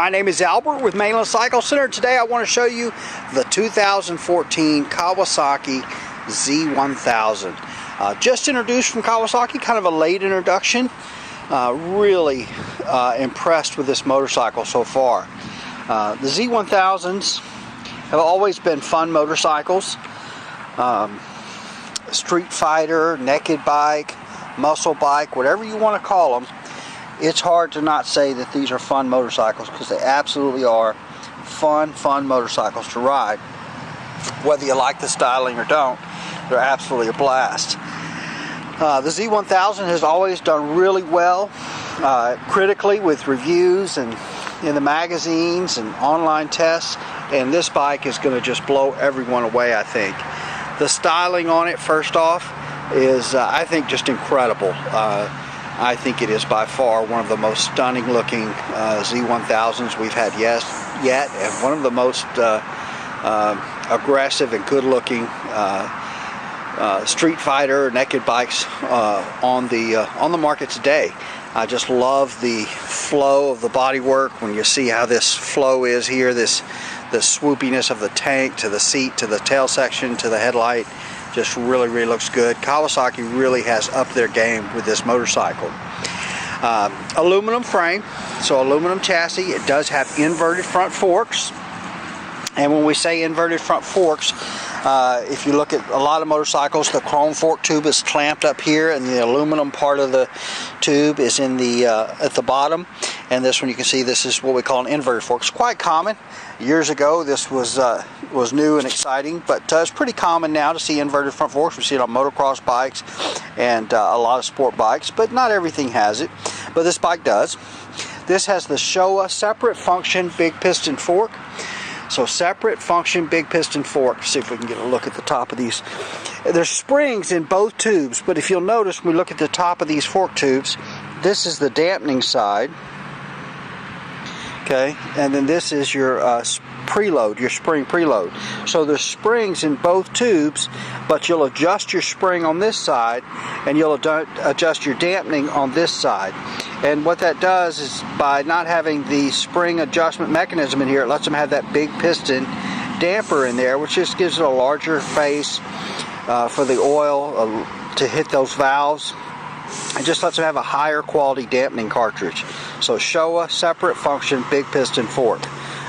My name is Albert with Maintanise Cycle Center. Today I want to show you the 2014 Kawasaki Z1000. Just introduced from Kawasaki, kind of a late introduction. Really impressed with this motorcycle so far. The Z1000s have always been fun motorcycles. Street fighter, naked bike, muscle bike, whatever you want to call them. It's hard to not say that these are fun motorcycles, because they absolutely are fun motorcycles to ride. Whether you like the styling or don't, they're absolutely a blast. The Z1000 has always done really well critically with reviews and in the magazines and online tests, and this bike is going to just blow everyone away, I think. The styling on it, first off, is I think just incredible. I think it is by far one of the most stunning looking Z1000s we've had yet, and one of the most aggressive and good looking street fighter naked bikes on the market today. I just love the flow of the bodywork. When you see how this flow is here, the swoopiness of the tank to the seat to the tail section to the headlight, just really looks good. Kawasaki really has upped their game with this motorcycle. Aluminum frame, so aluminum chassis. It does have inverted front forks, and when we say inverted front forks, if you look at a lot of motorcycles, the chrome fork tube is clamped up here, and the aluminum part of the tube is in the at the bottom. And this one, you can see, this is what we call an inverted fork. It's quite common. Years ago, this was new and exciting, but it's pretty common now to see inverted front forks. We see it on motocross bikes and a lot of sport bikes, but not everything has it. But this bike does. This has the Showa separate function big piston fork. So separate function big piston fork. See if we can get a look at the top of these. There's springs in both tubes, but if you'll notice when we look at the top of these fork tubes, this is the dampening side. Okay, and then this is your preload, your spring preload. So there's springs in both tubes, but you'll adjust your spring on this side, and you'll adjust your dampening on this side. And what that does is, by not having the spring adjustment mechanism in here, it lets them have that big piston damper in there, which just gives it a larger face for the oil to hit those valves. It just lets them have a higher quality dampening cartridge. So Showa separate function big piston fork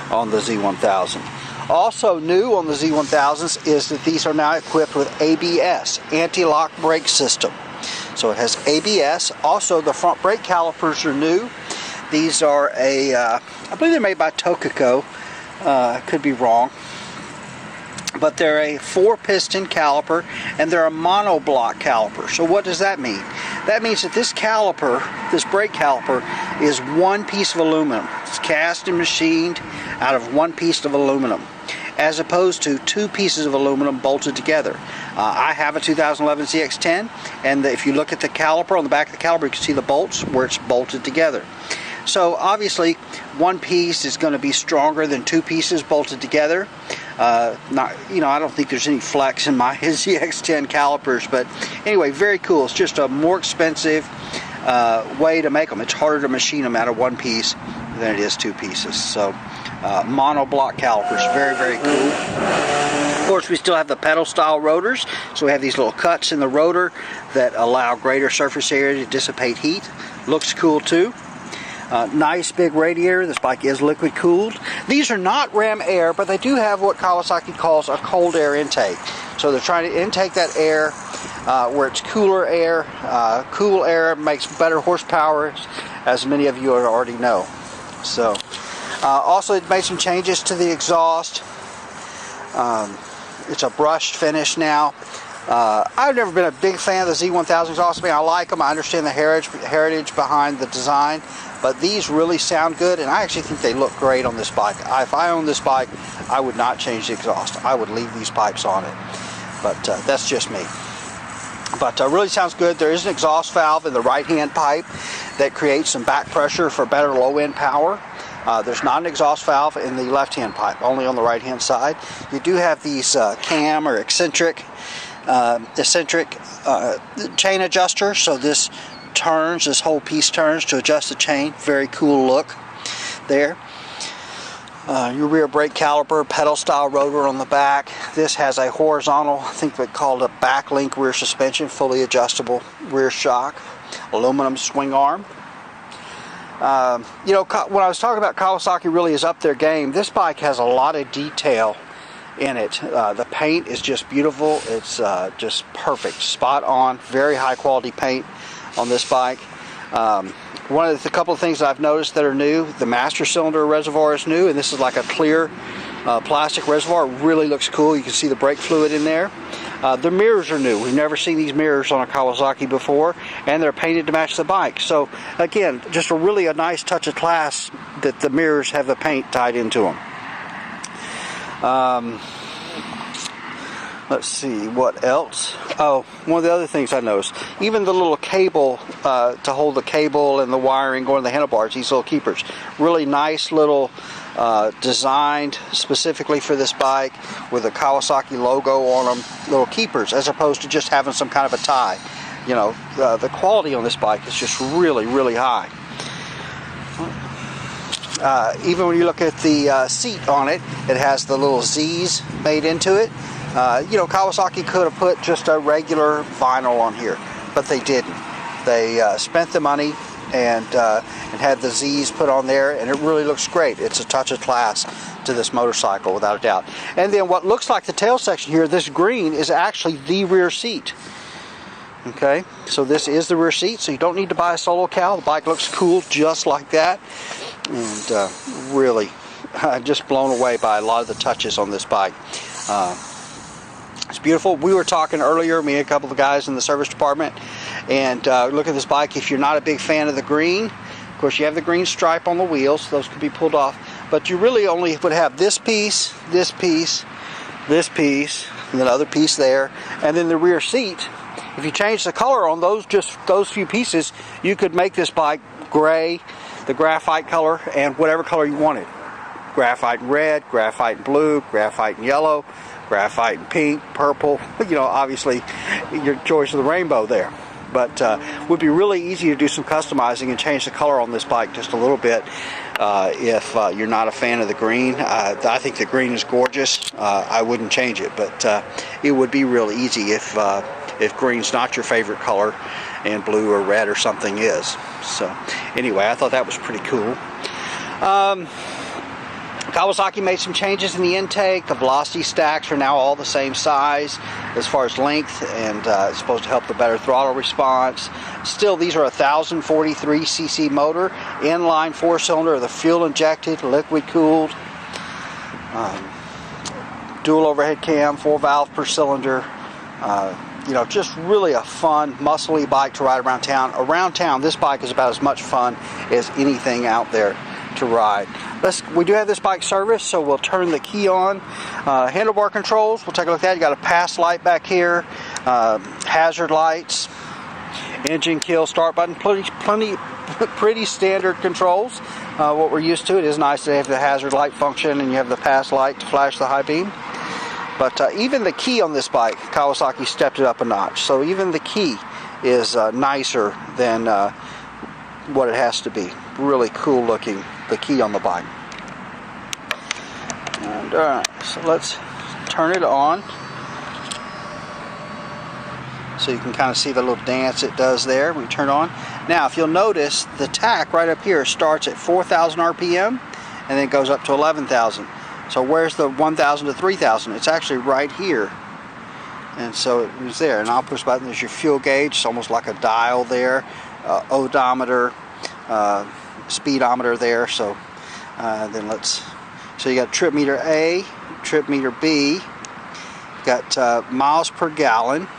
on the Z1000. Also new on the Z1000s is that these are now equipped with ABS, anti-lock brake system. So it has ABS. Also, the front brake calipers are new. These are I believe they're made by Tokico. Could be wrong. But they're a 4-piston caliper, and they're a monoblock caliper. So what does that mean? That means that this caliper, this brake caliper, is one piece of aluminum. It's cast and machined out of one piece of aluminum, as opposed to 2 pieces of aluminum bolted together. I have a 2011 CX-10, and if you look at the caliper, on the back of the caliper, you can see the bolts where it's bolted together. So obviously, one piece is going to be stronger than 2 pieces bolted together. I don't think there's any flex in my ZX10 calipers, but anyway, very cool. It's just a more expensive way to make them. It's harder to machine them out of one piece than it is 2 pieces. So monoblock calipers, very cool. Of course, we still have the pedal style rotors, so we have these little cuts in the rotor that allow greater surface area to dissipate heat. Looks cool too. Nice big radiator. This bike is liquid cooled. These are not ram air, but they do have what Kawasaki calls a cold air intake. So they're trying to intake that air where it's cooler air. Cool air makes better horsepower, as many of you already know. So also, it made some changes to the exhaust. It's a brushed finish now. I've never been a big fan of the Z1000 exhaust. I like them. I understand the heritage behind the design, but these really sound good, and I actually think they look great on this bike. If I owned this bike, I would not change the exhaust. I would leave these pipes on it, but that's just me. But really sounds good. There is an exhaust valve in the right-hand pipe that creates some back pressure for better low-end power. There's not an exhaust valve in the left-hand pipe, only on the right-hand side. You do have these cam or eccentric chain adjusters, so this turns, this whole piece turns to adjust the chain. Very cool look there. Your rear brake caliper, pedal style rotor on the back. This has a horizontal, I think they call it a backlink rear suspension, fully adjustable rear shock, aluminum swing arm. You know, when I was talking about Kawasaki really is up their game, this bike has a lot of detail in it. The paint is just beautiful. It's just perfect, spot on, very high quality paint on this bike. One of the couple of things that I've noticed that are new, the master cylinder reservoir is new, and this is like a clear plastic reservoir. It really looks cool. You can see the brake fluid in there. The mirrors are new. We've never seen these mirrors on a Kawasaki before, and they're painted to match the bike. So again, just a nice touch of class that the mirrors have the paint tied into them. Let's see, what else? Oh, one of the other things I noticed, even the little cable to hold the cable and the wiring going to the handlebars, these little keepers, really nice little designed specifically for this bike with a Kawasaki logo on them, little keepers, as opposed to just having some kind of a tie. You know, the quality on this bike is just really, really high. Even when you look at the seat on it, it has the little Z's made into it. You know, Kawasaki could have put just a regular vinyl on here, but they didn't. They spent the money and had the Z's put on there, and it really looks great. It's a touch of class to this motorcycle, without a doubt. And then what looks like the tail section here, this green, is actually the rear seat. Okay, so this is the rear seat, so you don't need to buy a solo cowl. The bike looks cool just like that, and really just blown away by a lot of the touches on this bike. It's beautiful. We were talking earlier, me and a couple of guys in the service department, and look at this bike. If you're not a big fan of the green, of course you have the green stripe on the wheels, those could be pulled off, but you really only would have this piece, this piece, this piece, and another piece there, and then the rear seat. If you change the color on those, just those few pieces, you could make this bike gray, the graphite color, and whatever color you wanted. Graphite and red, graphite and blue, graphite and yellow, graphite and pink, purple, you know, obviously your choice of the rainbow there. But would be really easy to do some customizing and change the color on this bike just a little bit if you're not a fan of the green. I think the green is gorgeous. I wouldn't change it, but it would be real easy if green's not your favorite color and blue or red or something is. So anyway, I thought that was pretty cool. Kawasaki made some changes in the intake. The velocity stacks are now all the same size as far as length, and it's supposed to help the better throttle response. Still, these are a 1043cc motor, inline 4-cylinder, the fuel injected, liquid cooled, dual overhead cam, 4 valve per cylinder. You know, just really a fun, muscly bike to ride around town. Around town, this bike is about as much fun as anything out there to ride. We do have this bike serviced, so we'll turn the key on. Handlebar controls, we'll take a look at that. You got a pass light back here, hazard lights, engine kill, start button, pretty standard controls. What we're used to. It is nice to have the hazard light function, and you have the pass light to flash the high beam. But even the key on this bike, Kawasaki stepped it up a notch. So even the key is nicer than what it has to be. Really cool looking, the key on the bike. And so let's turn it on so you can kind of see the little dance it does there when you turn it on. Now if you'll notice, the tach right up here starts at 4,000 RPM and then goes up to 11,000. So where's the 1,000 to 3,000? It's actually right here. And so it was there. And I'll push the button. There's your fuel gauge. It's almost like a dial there. Odometer, speedometer there. So then so you got trip meter A, trip meter B. Got miles per gallon.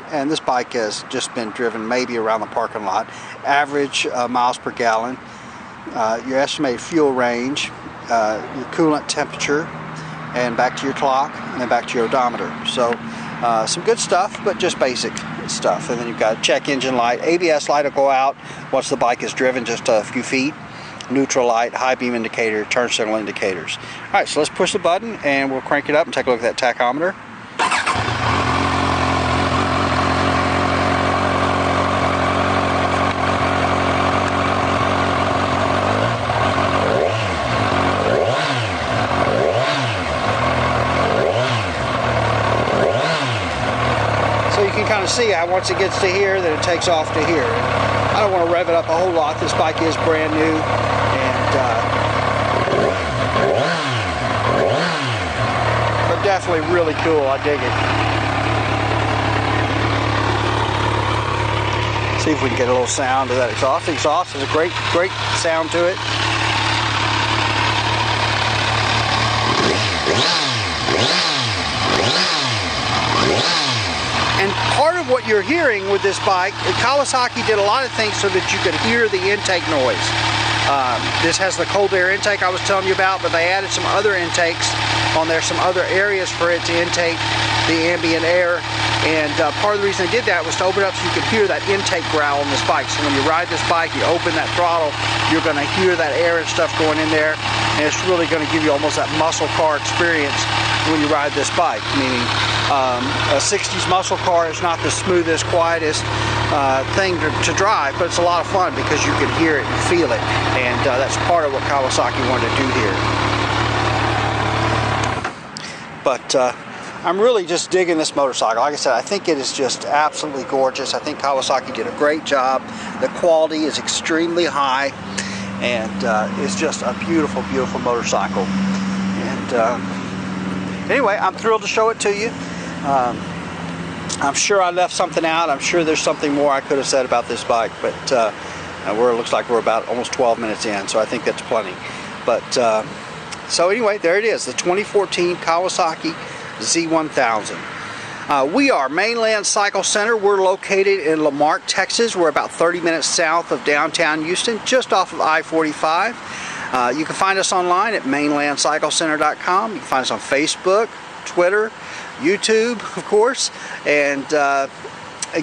And this bike has just been driven maybe around the parking lot. Average miles per gallon. Your estimated fuel range. Your coolant temperature, and back to your clock, and then back to your odometer. So some good stuff, but just basic stuff. And then you've got check engine light. ABS light will go out once the bike is driven just a few feet. Neutral light, high beam indicator, turn signal indicators. Alright, so let's push the button and we'll crank it up and take a look at that tachometer. see once it gets to here, then it takes off to here. I don't want to rev it up a whole lot. This bike is brand new, and but definitely really cool. I dig it. See if we can get a little sound of that exhaust. The exhaust has a great sound to it. And part of what you're hearing with this bike, Kawasaki did a lot of things so that you could hear the intake noise. This has the cold air intake I was telling you about, but they added some other intakes on there, some other areas for it to intake the ambient air. And part of the reason they did that was to open up so you could hear that intake growl on this bike. So when you ride this bike, you open that throttle, you're going to hear that air and stuff going in there, and it's really going to give you almost that muscle car experience when you ride this bike. Meaning a 60s muscle car is not the smoothest, quietest thing to drive, but it's a lot of fun because you can hear it and feel it, and that's part of what Kawasaki wanted to do here. But I'm really just digging this motorcycle. Like I said, I think it is just absolutely gorgeous. I think Kawasaki did a great job. The quality is extremely high, and it's just a beautiful, beautiful motorcycle. And anyway, I'm thrilled to show it to you. I'm sure I left something out. I'm sure there's something more I could have said about this bike, but it looks like we're about almost 12 minutes in, so I think that's plenty. But so anyway, there it is, the 2014 Kawasaki Z1000. We are Mainland Cycle Center. We're located in Lamarck, Texas. We're about 30 minutes south of downtown Houston, just off of I-45. You can find us online at mainlandcyclecenter.com. You can find us on Facebook, Twitter, YouTube, of course, and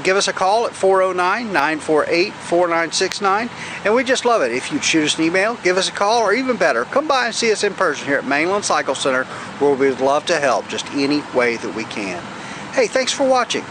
give us a call at 409-948-4969, and we just love it. If you'd shoot us an email, give us a call, or even better, come by and see us in person here at Mainland Cycle Center, where we'd love to help just any way that we can. Hey, thanks for watching.